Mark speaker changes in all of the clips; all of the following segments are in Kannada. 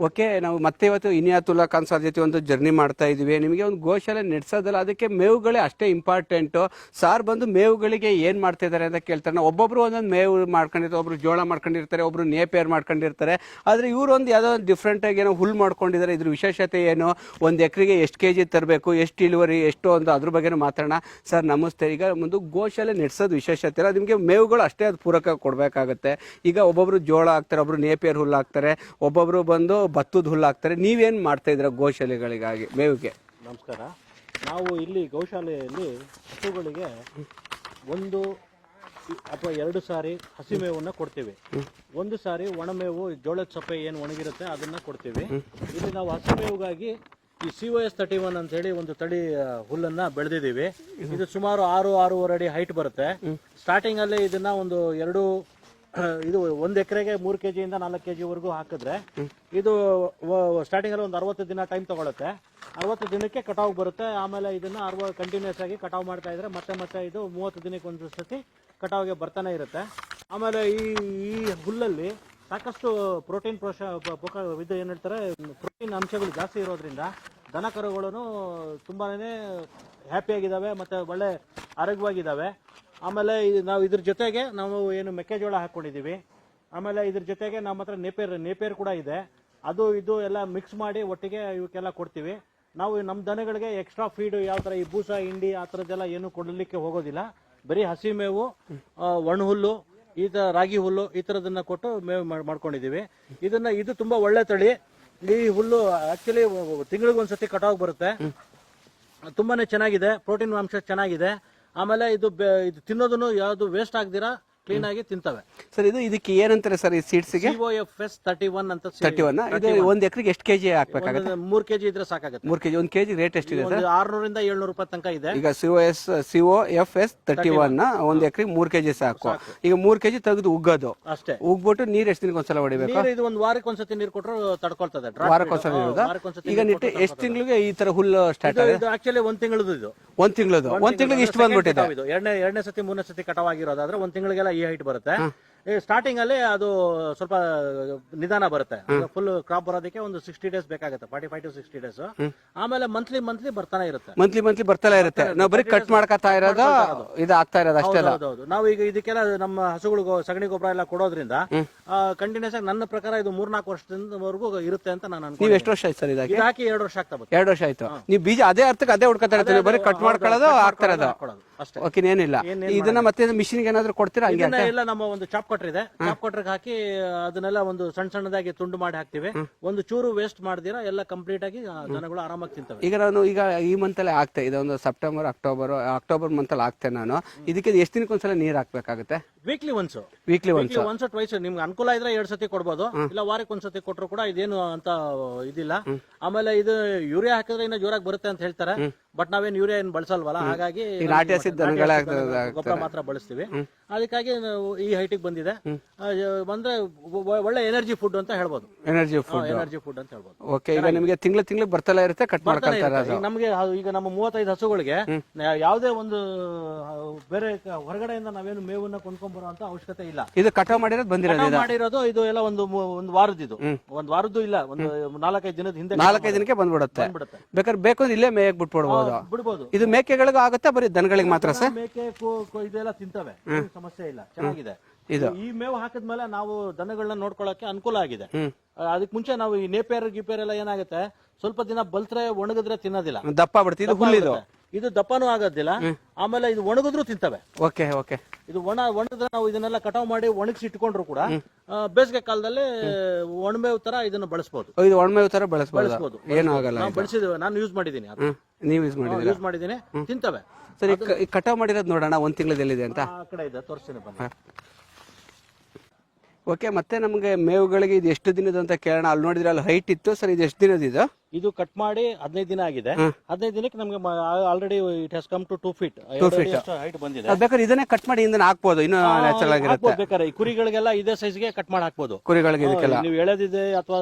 Speaker 1: ಓಕೆ, ನಾವು ಮತ್ತೆ ಇವತ್ತು ಇನಿಯಾತುಲ್ಲಾ ಖಾನ್ ಸರ್ ಜೊತೆ ಒಂದು ಜರ್ನಿ ಮಾಡ್ತಾ ಇದೀವಿ. ನಿಮಗೆ ಒಂದು ಗೋಶಾಲೆ ನಡೆಸೋದಲ್ಲ, ಅದಕ್ಕೆ ಮೇವುಗಳೇ ಅಷ್ಟೇ ಇಂಪಾರ್ಟೆಂಟು. ಸಾರ್ ಬಂದು ಮೇವುಗಳಿಗೆ ಏನು ಮಾಡ್ತಾ ಇದ್ದಾರೆ ಅಂತ ಕೇಳ್ತಾರೆ. ನಾವು ಒಬ್ಬೊಬ್ರು ಒಂದೊಂದು ಮೇವು ಮಾಡ್ಕೊಂಡಿರ್ತಾರೆ, ಒಬ್ರು ಜೋಳ ಮಾಡ್ಕೊಂಡಿರ್ತಾರೆ, ಒಬ್ರು ನೇಪೇರ್ ಮಾಡ್ಕೊಂಡಿರ್ತಾರೆ. ಆದರೆ ಇವರು ಒಂದು ಯಾವುದೋ ಒಂದು ಡಿಫ್ರೆಂಟಾಗಿ ಏನೋ ಹುಲ್ಲು ಮಾಡ್ಕೊಂಡಿದ್ದಾರೆ. ಇದ್ರ ವಿಶೇಷತೆ ಏನು, ಒಂದು ಎಕರೆಗೆ ಎಷ್ಟು ಕೆಜಿ ತರಬೇಕು, ಎಷ್ಟು ಇಳುವರಿ, ಎಷ್ಟು ಒಂದು ಅದ್ರ ಬಗ್ಗೆನೂ ಮಾತಾಡೋಣ. ಸರ್ ನಮಸ್ತೆ. ಈಗ ಒಂದು ಗೋಶಾಲೆ ನಡೆಸೋದು ವಿಶೇಷತೆ ಇಲ್ಲ, ನಿಮಗೆ ಮೇವುಗಳು ಅಷ್ಟೇ ಅದು ಪೂರಕ ಕೊಡಬೇಕಾಗತ್ತೆ. ಈಗ ಒಬ್ಬೊಬ್ರು ಜೋಳ ಹಾಕ್ತಾರೆ, ಒಬ್ರು ನೇಪಿಯರ್ ಹುಲ್ಲು ಹಾಕ್ತಾರೆ, ಒಬ್ಬೊಬ್ರು ಬಂದು ಭತ್ತದ ಹುಲ್ಲು ಹಾಕ್ತಾರೆ. ನೀವೇನು ಮಾಡ್ತಾ ಇದ್ದೀರಾ ಗೋಶಾಲೆಗಳಿಗಾಗಿ ಮೇವಿಗೆ?
Speaker 2: ನಮಸ್ಕಾರ. ನಾವು ಇಲ್ಲಿ ಗೋಶಾಲೆಯಲ್ಲಿ ಹಸುಗಳಿಗೆ ಒಂದು ಅಥವಾ ಎರಡು ಸಾರಿ ಹಸಿ ಮೇವನ್ನು ಕೊಡ್ತೀವಿ. ಒಂದು ಸಾರಿ ಒಣಮೇವು, ಜೋಳದ ಸೊಪ್ಪೆ ಏನು ಒಣಗಿರುತ್ತೆ ಅದನ್ನ ಕೊಡ್ತೀವಿ. ಇಲ್ಲಿ ನಾವು ಹಸಿ ಮೇವಿಗಾಗಿ ಈ COS 31 ಅಂತ ಹೇಳಿ ಒಂದು ತಳಿ ಹುಲ್ಲನ್ನ ಬೆಳೆದಿದ್ದೀವಿ. ಇದು ಸುಮಾರು 6-6.5 ಅಡಿ ಹೈಟ್ ಬರುತ್ತೆ. ಸ್ಟಾರ್ಟಿಂಗ್ ಅಲ್ಲಿ ಇದನ್ನ ಒಂದು ಇದು 1 ಎಕರೆಗೆ 3 ಕೆಜಿಯಿಂದ 4 ಕೆಜಿವರೆಗೂ ಹಾಕಿದ್ರೆ ಇದು ಸ್ಟಾರ್ಟಿಂಗ್ ಅಲ್ಲಿ ಒಂದು 60 ದಿನ ಟೈಮ್ ತಗೊಳುತ್ತೆ. 60 ದಿನಕ್ಕೆ ಕಟಾವ್ ಬರುತ್ತೆ. ಆಮೇಲೆ ಇದನ್ನ ಕಂಟಿನ್ಯೂಸ್ ಆಗಿ ಕಟಾವ್ ಮಾಡ್ತಾ ಇದ್ರೆ ಮತ್ತೆ ಇದು 30 ದಿನಕ್ಕೆ ಒಂದು ಸತಿ ಕಟಾವ್ಗೆ ಬರ್ತಾನೆ ಇರುತ್ತೆ. ಆಮೇಲೆ ಈ ಹುಲ್ಲಲ್ಲಿ ಸಾಕಷ್ಟು ಪ್ರೋಟೀನ್ ಇದು ಏನ್ ಹೇಳ್ತಾರೆ, ಪ್ರೋಟೀನ್ ಅಂಶಗಳು ಜಾಸ್ತಿ ಇರೋದ್ರಿಂದ ದನ ಕರುಗಳು ತುಂಬಾನೇ ಹ್ಯಾಪಿಯಾಗಿದ್ದಾವೆ ಮತ್ತೆ ಒಳ್ಳೆ ಆರೋಗ್ಯವಾಗಿದ್ದಾವೆ. ಆಮೇಲೆ ನಾವು ಇದ್ರ ಜೊತೆಗೆ ನಾವು ಏನು ಮೆಕ್ಕೆಜೋಳ ಹಾಕೊಂಡಿದೀವಿ. ಆಮೇಲೆ ಇದ್ರ ಜೊತೆಗೆ ನಮ್ಮ ಹತ್ರ ನೇಪೇರ್ ಕೂಡ ಇದೆ. ಅದು ಇದು ಎಲ್ಲ ಮಿಕ್ಸ್ ಮಾಡಿ ಒಟ್ಟಿಗೆ ಇವಕ್ಕೆಲ್ಲ ಕೊಡ್ತೀವಿ. ನಾವು ನಮ್ಮ ದನಗಳಿಗೆ ಎಕ್ಸ್ಟ್ರಾ ಫೀಡ್ ಯಾವ ತರ ಈ ಬೂಸ, ಹಿಂಡಿ ಆ ಥರದ್ದೆಲ್ಲ ಏನು ಕೊಡಲಿಕ್ಕೆ ಹೋಗೋದಿಲ್ಲ. ಬರೀ ಹಸಿ ಮೇವು, ಒಣ ಹುಲ್ಲು, ಈ ತರ ರಾಗಿ ಹುಲ್ಲು ಈ ತರದನ್ನ ಕೊಟ್ಟು ಮೇವು ಮಾಡ್ಕೊಂಡಿದೀವಿ. ಇದು ತುಂಬಾ ಒಳ್ಳೆ ತಳಿ. ಈ ಹುಲ್ಲು ಆಕ್ಚುಲಿ ತಿಂಗಳಿಗೊಂದ್ಸತಿ ಕಟಾವ್ ಬರುತ್ತೆ. ತುಂಬಾನೇ ಚೆನ್ನಾಗಿದೆ, ಪ್ರೋಟೀನ್ ಅಂಶ ಚೆನ್ನಾಗಿದೆ. ಆಮೇಲೆ ಇದು ತಿನ್ನೋದನ್ನು ಯಾವ್ದು ವೇಸ್ಟ್ ಆಗದಿರಾ ಕ್ಲೀನ್ ಆಗಿ ತಿಂತವೆ.
Speaker 1: ಸರ್ ಇದಕ್ಕೆ ಏನಂತಾರೆ ಸರ್ ಈ ಸೀಡ್ಸ್ಗೆ?
Speaker 2: COS 31 ಅಂತ.
Speaker 1: 31. ಇದು 1 ಎಕರೆಗೆ ಎಷ್ಟು ಕೆಜಿ ಹಾಕ್ಬೇಕಾಗುತ್ತೆ?
Speaker 2: 3 ಕೆಜಿ ಇದ್ರೆ ಸಾಕಾಗುತ್ತೆ.
Speaker 1: 3 ಕೆಜಿ. 1 ಕೆಜಿ ರೇಟ್ ಎಷ್ಟಿದೆ ಸರ್?
Speaker 2: 600 ರಿಂದ 700 ರೂಪಾಯಿ ತನಕ ಇದೆ.
Speaker 1: ಈಗ COFS 31 1 ಎಕರೆಗೆ 3 ಕೆಜಿ ಸಾಕು. ಈಗ 3 ಕೆಜಿ ತೆಗೆದು ಉಗ್ಗೋದು
Speaker 2: ಅಷ್ಟೇ.
Speaker 1: ಉಗ್ಬಿಟ್ಟು ನೀರ್ ಎಷ್ಟು ದಿನಕ್ಕೆ ಒಂದ್ಸಲ ಹೊಡಿಬೇಕು?
Speaker 2: ಇದು ಒಂದು ವಾರಕ್ಕೆ ಒಂದ್ಸತಿ ನೀರು ಕೊಟ್ಟರು ತಡ್ಕೊಳ್ತದೆ.
Speaker 1: ವಾರಕ್ಕೊಂದ್ಸಲ ಇರೋದಾ? ಈಗ ನಿಟ್ಟು ಎಷ್ಟು ತಿಂಗಳಿಗೆ ಈ ತರ ಹುಲ್ಲು ಸ್ಟಾರ್ಟ್ ಆಗಿದೆ?
Speaker 2: ಇದು ಆಕ್ಚುಲಿ 1 ತಿಂಗಳದು. ಇದು
Speaker 1: 1 ತಿಂಗಳಿಗೆ ಇಷ್ಟು ಬಂದ್ಬಿಟ್ಟಿದೆ.
Speaker 2: ಎರಡನೇ ಸತಿ 3ನೇ ಸತಿ ಕಟಾವ್ ಆಗಿರೋದಾದ್ರೆ 1 ತಿಂಗಳಿಗೆಲ್ಲ ಈ ಹೈಟ್ ಬರುತ್ತೆ. ಸ್ಟಾರ್ಟಿಂಗ್ ಅಲ್ಲಿ ಅದು ಸ್ವಲ್ಪ ನಿಧಾನ ಬರುತ್ತೆ. ಫುಲ್ ಕ್ರಾಪ್ ಬರೋದಕ್ಕೆ ಒಂದು 60 ಡೇಸ್ ಬೇಕಾಗುತ್ತೆ, 45 to 60 ಡೇಸ್. ಆಮೇಲೆ ಮಂತ್ಲಿ ಬರ್ತಾನೆ ಇರುತ್ತೆ.
Speaker 1: ಮಂತ್ಲಿ ಬರ್ತಾನೆ ಇರುತ್ತೆ. ನಾವು ಬರೀ ಕಟ್ ಮಾಡ್ಕೊತಾ ಇರೋದು, ಇದು ಆಗ್ತಾ ಇರೋದು ಅಷ್ಟೇ.
Speaker 2: ಹೌದು. ನಾವು ಈಗ ಇದಕ್ಕೆಲ್ಲ ನಮ್ಮ ಹಸುಗಳಿಗೂ ಸಗಣಿ ಗೊಬ್ಬರ ಎಲ್ಲ ಕೊಡೋದ್ರಿಂದ ಕಂಟಿನ್ಯೂಸ್ ಆಗಿ ನನ್ನ ಪ್ರಕಾರ ಇದು 3-4 ವರ್ಷದವರೆಗೂ ಇರುತ್ತೆ ಅಂತ ನಾನು ಅನ್ಕೊಂಡು.
Speaker 1: ನೀವು ಎಷ್ಟು ವರ್ಷ ಆಯ್ತು ಸರ್ ಇದಕ್ಕೆ
Speaker 2: ಹಾಕಿ? 2 ವರ್ಷ ಆಗ್ತಾ ಬಂತು.
Speaker 1: 2 ವರ್ಷ ಆಯ್ತು. ನೀವು ಬೀಜ ಅದೇ ಅರ್ಥಕ್ಕೆ ಅದೇ ಹುಡ್ಕೊತಾ ಇರ್ತೀವಿ, ಬರೀ ಕಟ್ ಮಾಡ್ಕೊಳ್ಳೋದು ಆಗ್ತಾ ಇರೋದು
Speaker 2: ಅಷ್ಟೇ.
Speaker 1: ಓಕೆ, ಏನಿಲ್ಲ. ಇದನ್ನ ಮತ್ತೆ ಮಿಷಿನ್ ಏನಾದ್ರು ಕೊಡ್ತೀರಾ? ಹಂಗೆ
Speaker 2: ಎಲ್ಲ ನಮ್ಮ ಒಂದು ಚಾಪ್ ಕಟ್ರ್ ಇದೆ. ಚಾಪ್ ಕಟ್ರಿಗೆ ಹಾಕಿ ಅದನ್ನೆಲ್ಲ ಒಂದು ಸಣ್ಣದಾಗಿ ತುಂಡು ಮಾಡಿ ಹಾಕ್ತಿವಿ. ಒಂದು ಚೂರು ವೇಸ್ಟ್ ಮಾಡ್ದಿರಾ ಎಲ್ಲ ಕಂಪ್ಲೀಟ್ ಆಗಿ ದನಗಳು ಆರಾಮಾಗಿ ತಿಂತವೆ.
Speaker 1: ಈಗ ಈ ಮಂತ್ ಅಲ್ಲಿ ಆಗ್ತಾ ಇದೆ, ಒಂದು ಸೆಪ್ಟೆಂಬರ್ ಅಕ್ಟೋಬರ್ ಮಂತ್ ಅಲ್ಲಿ ಆಗ್ತೇನೆ ನಾನು. ಇದಕ್ಕೆ ಎಷ್ಟು ದಿನಕ್ಕೊಂದ್ಸಲ ನೀರ್ ಹಾಕ್ಬೇಕಾಗುತ್ತೆ?
Speaker 2: Weekly once twice. ನಿಮ್ಗೆ ಅನುಕೂಲ ಇದ್ರೆ 2 ಸತಿ ಕೊಡ್ಬೋದು, ಇಲ್ಲ ವಾರಕ್ಕೆ 1 ಸತಿ ಕೊಟ್ಟರು ಕೂಡ ಇದೇನು ಅಂತ ಇದಿಲ್ಲ. ಆಮೇಲೆ ಇದು ಯೂರಿಯಾ ಹಾಕಿದ್ರೆ ಇನ್ನ ಜೋರಾಗಿ ಬರುತ್ತೆ ಅಂತ ಹೇಳ್ತಾರೆ. ಬಟ್ ನಾವೇನ್ ಯೂರಿಯಾ ಏನ್ ಬಳಸಲ್ವಲ್ಲ, ಹಾಗಾಗಿ ಗೊಬ್ಬರ ಮಾತ್ರ ಬಳಸ್ತೀವಿ. ಅದಕ್ಕಾಗಿ ಈ ಹೈಟಿಗೆ ಬಂದಿದೆ. ಬಂದ್ರೆ ಒಳ್ಳೆ ಎನರ್ಜಿ ಫುಡ್ ಅಂತ ಹೇಳ್ಬೋದು. ಎನರ್ಜಿ ಫುಡ್ ಅಂತ ಹೇಳ್ಬೋದು.
Speaker 1: ಓಕೆ, ಈಗ ನಿಮಗೆ ತಿಂಗಳು ಬರ್ತಲೇ ಇರುತ್ತೆ, ಕಟ್ ಮಾಡ್ತಾರೆ.
Speaker 2: ನಮಗೆ ಈಗ ನಮ್ಮ 35 ಹಸುಗಳಿಗೆ ಯಾವುದೇ ಒಂದು ಬೇರೆ ಹೊರಗಡೆಯಿಂದ ನಾವೇನು ಮೇವನ್ನ ಕೊಂಡ್ಕೊಂಡ್ಬರೋ ಅಂತ ಅವಶ್ಯಕತೆ ಇಲ್ಲ.
Speaker 1: ಇದು ಕಟಾವ್
Speaker 2: ಮಾಡಿರೋದು ಇದು ಎಲ್ಲ ಒಂದು ವಾರದ್ದು. ಒಂದು ವಾರದ್ದು ಇಲ್ಲ, ಒಂದು 4-5 ದಿನದ ಹಿಂದೆ
Speaker 1: 4-5 ದಿನಕ್ಕೆ ಬಂದ್ಬಿಡುತ್ತೆ. ಬೇಕಾದ್ರೆ ಬೇಕು ಅಂದ್ರೆ ಇಲ್ಲೇ ಮೇಯಕ್ ಬಿಡ್ಬೋದು. ಇದು ಮೇಕೆಗಳಿಗೂ ಆಗುತ್ತೆ, ಬರೀ ದನಗಳಿಗೆ ಮಾತ್ರ ಸರ್?
Speaker 2: ಮೇಕೆ ಇದೆಲ್ಲ ತಿಂತವೆ, ಸಮಸ್ಯೆ ಇಲ್ಲ, ಚೆನ್ನಾಗಿದೆ. ಈ ಮೇವು ಹಾಕಿದ್ಮೇಲೆ ನಾವು ದನಗಳನ್ನ ನೋಡ್ಕೊಳ್ಳಕ್ಕೆ ಅನುಕೂಲ ಆಗಿದೆ. ಅದಕ್ಕೆ ಮುಂಚೆ ನಾವು ಈ ನೇಪೇರ್ ಎಲ್ಲ ಏನಾಗುತ್ತೆ, ಸ್ವಲ್ಪ ದಿನ ಬಲ್ತ್ರೆ ಒಣಗಿದ್ರೆ ತಿನ್ನೋದಿಲ್ಲ,
Speaker 1: ದಪ್ಪ ಬಿಡುತ್ತೆ. ಇದು ಹುಲ್ಲಿದು,
Speaker 2: ಇದು ದಪ್ಪನೂ ಆಗೋದಿಲ್ಲ. ಆಮೇಲೆ ಇದು ಒಣಗಿದ್ರು ತಿಂತವೆ. ಇದು ಒಣಗಿದ್ರೆ ನಾವು ಇದನ್ನೆಲ್ಲ ಕಟಾವ್ ಮಾಡಿ ಒಣಗಿಸಿ ಇಟ್ಕೊಂಡ್ರು ಕೂಡ ಬೇಸಿಗೆ ಕಾಲದಲ್ಲಿ ಒಣಮೇವು ತರ ಇದನ್ನ ಬಳಸಬಹುದು.
Speaker 1: ಇದು ಒಣಮೇವು ತರ ಬಳಸಬಹುದು, ಏನೂ ಆಗಲ್ಲ.
Speaker 2: ಬಳಸಿದ್ದೇವೆ, ನಾನು ಯೂಸ್ ಮಾಡಿದ್ದೀನಿ.
Speaker 1: ನೀವು
Speaker 2: ಯೂಸ್ ಮಾಡಿದ್ದೀನಿ, ತಿಂತವೆ.
Speaker 1: ಸರಿ, ಕಟಾವ್ ಮಾಡಿರೋದು ನೋಡೋಣ, 1 ತಿಂಗಳದಲ್ಲಿದೆ ಅಂತ.
Speaker 2: ಆ ಕಡೆ ಇದೆ, ತೋರಿಸ್ತೀನಿ ಬನ್ನಿ.
Speaker 1: ಓಕೆ, ಮತ್ತೆ ನಮಗೆ ಮೇವುಗಳಿಗೆ ಇದು ಎಷ್ಟು ದಿನದ ಅಂತ ಕೇಳೋಣ. ಅಲ್ಲಿ ನೋಡಿದ್ರೆ ಅಲ್ಲಿ ಹೈಟ್ ಇತ್ತು ಸರ್, ಇದು ಎಷ್ಟು ದಿನದ ಇದು?
Speaker 2: ಇದು ಕಟ್ ಮಾಡಿ 15 ದಿನ ಆಗಿದೆ. 15 ದಿನಕ್ಕೆ ನಮಗೆ already it has come to 2 feet height ಬಂದಿದೆ.
Speaker 1: ಬೇಕಾದ್ರೆ ಇದನ್ನೇ ಕಟ್ ಮಾಡಿ ಇದನ್ನ ಹಾಕ್ಬೋದು, ಇನ್ನು ನ್ಯಾಚುರಲ್ ಆಗಿರುತ್ತೆ.
Speaker 2: ಬೇಕಾದ್ರೆ ಈ ಕುರಿಗಳಿಗೆಲ್ಲ ಇದೇ ಸೈಜ್ಗೆ ಕಟ್ ಮಾಡಿ ಹಾಕ್ಬೋದು.
Speaker 1: ಕುರಿಗಳಿಗೆ ಇದಕ್ಕೆಲ್ಲ
Speaker 2: ನೀವು ಎಳೆದಿದೆ ಅಥವಾ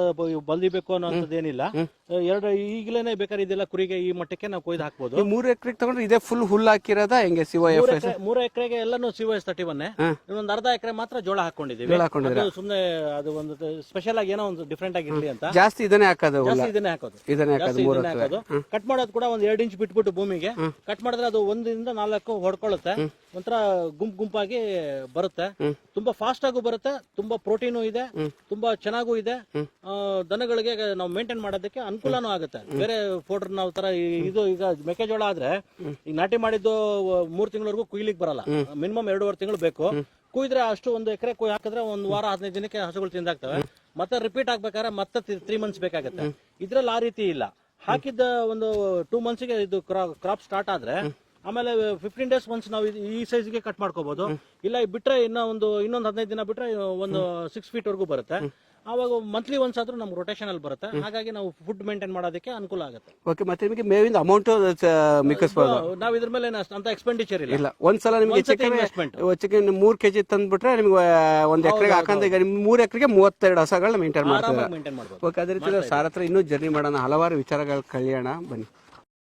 Speaker 2: ಬಲ್ದಿಬೇಕು ಅನ್ನೋಂಥದ್ದು ಏನಿಲ್ಲ. ಈಗಲೇ ಬೇಕಾದ್ರೆ ಇದೆಲ್ಲ ಕುರಿಗೆ ಈ ಮಟ್ಟಕ್ಕೆ ನಾವು ಕೊಯ್ದು ಹಾಕ್ಬೋದು.
Speaker 1: 3 ಎಕರೆಗೆ ತಗೊಂಡ್ರೆ ಇದೇ ಫುಲ್ ಹುಲ್ ಹಾಕಿರೋದ ಹೆಂಗೆ? COFS
Speaker 2: 3 ಎಕರೆಗೆ ಎಲ್ಲಾನು COS 31. ಇನ್ನೊಂದು ಅರ್ಧ ಎಕರೆ ಮಾತ್ರ ಜೋಳ ಹಾಕೊಂಡಿದೀವಿ. ಸುಮ್ಮನೆ ಅದು ಒಂದು ಸ್ಪೆಷಲ್ ಆಗಿ ಏನೋ ಒಂದು ಡಿಫ್ರೆಂಟ್ ಆಗಿರ್ಲಿ ಅಂತ
Speaker 1: ಜಾಸ್ತಿ ಇದನ್ನೇ ಹಾಕೋದು.
Speaker 2: ಇದನ್ನೇ ಹಾಕೋದು. ಕಟ್ ಮಾಡೋದು ಕೂಡ ಒಂದ್ 2 ಇಂಚ್ ಬಿಟ್ಬಿಟ್ಟು ಭೂಮಿಗೆ ಕಟ್ ಮಾಡಿದ್ರೆ ಅದು 1 ಇಂದ 4 ಹೊಡ್ಕೊಳ್ಳುತ್ತೆ. ಒಂಥರ ಗುಂಪಾಗಿ ಬರುತ್ತೆ. ತುಂಬಾ ಫಾಸ್ಟ್ ಆಗು ಬರುತ್ತೆ. ತುಂಬಾ ಪ್ರೋಟೀನು ಇದೆ, ತುಂಬಾ ಚೆನ್ನಾಗೂ ಇದೆ. ದನಗಳಿಗೆ ನಾವು ಮೇಂಟೈನ್ ಮಾಡೋದಕ್ಕೆ ಅನುಕೂಲನೂ ಆಗುತ್ತೆ. ಬೇರೆ ಫೋಡ್ರ್ ನಾವು ತರ ಇದು ಈಗ ಮೆಕ್ಕೆಜೋಳ ಆದ್ರೆ ಈಗ ನಾಟಿ ಮಾಡಿದ್ದು 3 ತಿಂಗಳವರೆಗೂ ಕುಯ್ಲಿಕ್ಕೆ ಬರಲ್ಲ. ಮಿನಿಮಮ್ 2.5 ತಿಂಗಳು ಬೇಕು. ಕುಯ್ದ್ರೆ ಅಷ್ಟು 1 ಎಕರೆ ಕುಯ್ ಹಾಕಿದ್ರೆ 1 ವಾರ 15 ದಿನಕ್ಕೆ ಹಸುಗಳು ತಿಂದಾಗ್ತವೆ. ಮತ್ತೆ ರಿಪೀಟ್ ಆಗ್ಬೇಕಾದ್ರೆ ಮತ್ತೆ 3 ಮಂತ್ಸ್ ಬೇಕಾಗುತ್ತೆ. ಇದ್ರಲ್ಲಿ ಆ ರೀತಿ ಇಲ್ಲ. ಹಾಕಿದ್ದ ಒಂದು 2 ಮಂತ್ಸ್ಗೆ ಇದು ಕ್ರಾಪ್ ಸ್ಟಾರ್ಟ್ ಆದ್ರೆ ಆಮೇಲೆ 15 ಡೇಸ್ ಒನ್ಸ್ ನಾವು ಈ ಸೈಜ್ಗೆ ಕಟ್ ಮಾಡ್ಕೋಬಹುದು. ಇಲ್ಲ ಬಿಟ್ರೆ ಇನ್ನೊಂದು 15 ದಿನ ಬಿಟ್ರೆ ಒಂದು 6 feet ವರೆಗೂ ಬರುತ್ತೆ. ಆವಾಗ ಮಂತ್ಲಿ ಒನ್ಸ್ ಆದ್ರೂ ನಮ್ಗೆ ರೊಟೇಷನ್ ಅಲ್ಲಿ ಬರುತ್ತೆ. ಹಾಗಾಗಿ ನಾವು ಫುಡ್ ಮೇಂಟೈನ್ ಮಾಡೋದಕ್ಕೆ ಅನುಕೂಲ ಆಗುತ್ತೆ.
Speaker 1: ಓಕೆ, ಮತ್ತೆ ನಿಮಗೆ ಮೇವಿಂದ ಅಮೌಂಟ್ ಮಿಕ್ಕಿಸಬಹುದು.
Speaker 2: ನಾವು ಇದ್ರ ಮೇಲೆ ಅಂತ ಎಕ್ಸ್ಪೆಂಡಿಚರ್
Speaker 1: ಇಲ್ಲ. ಒಂದ್ಸಲ ನಿಮ್ಗೆ
Speaker 2: ಇನ್ವೆಸ್ಟ್ಮೆಂಟ್
Speaker 1: 3 kg ತಂದ್ಬಿಟ್ರೆ ನಿಮ್ಗೆ 1 ಎಕರೆಗೆ ಹಾಕಂದ್ರೆ ಈಗ ನಿಮ್ 3 ಎಕರೆಗೆ 32 ಹಸಗಳನ್ನ ಮೇಂಟೈನ್ ಮಾಡ್ತಾರೆ.
Speaker 2: ಮೇಂಟೈನ್ ಮಾಡಬಹುದು.
Speaker 1: ಓಕೆ, ಅದೇ ರೀತಿ ಸಾರ್ ಹತ್ರ ಇನ್ನೂ ಜರ್ನಿ ಮಾಡೋಣ, ಹಲವಾರು ವಿಚಾರಗಳು ಕಲಿಯೋಣ ಬನ್ನಿ.